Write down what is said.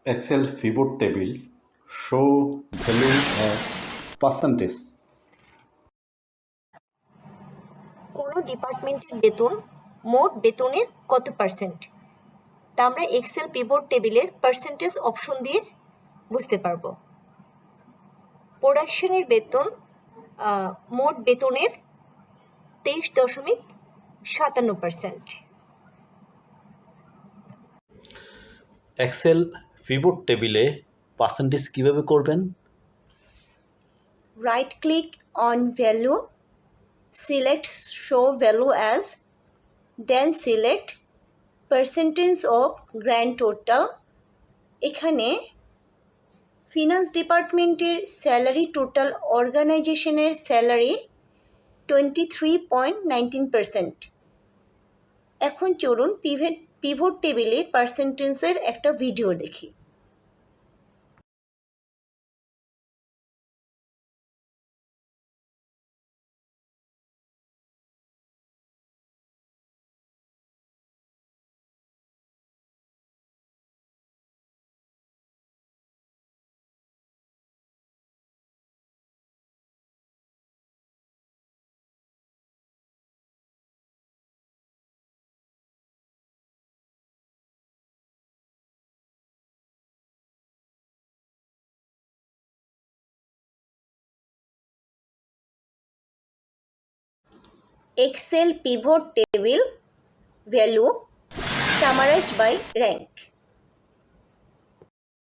Excel pivot table show value as percentage. কোনো ডিপার্টমেন্টের বেতন মোট বেতনের কত পার্সেন্ট, তা আমরা এক্সেল পিভট টেবিলের পার্সেন্টেজ অপশন দিয়ে বুঝতে পারবো। প্রোডাকশনের বেতন মোট বেতনের 23.57%। এক্সেল পিভট টেবিলে পার্সেন্টেজ কিভাবে করবেন? Right click on value, select show value as, then select percentage of grand total. এখানে ফিনান্স ডিপার্টমেন্টের স্যালারি টোটাল অর্গানাইজেশনের স্যালারি 23.19%। এখন চলুন পিভট টেবিলে পার্সেন্টেজের একটা ভিডিও দেখি। Excel pivot table value summarized by rank.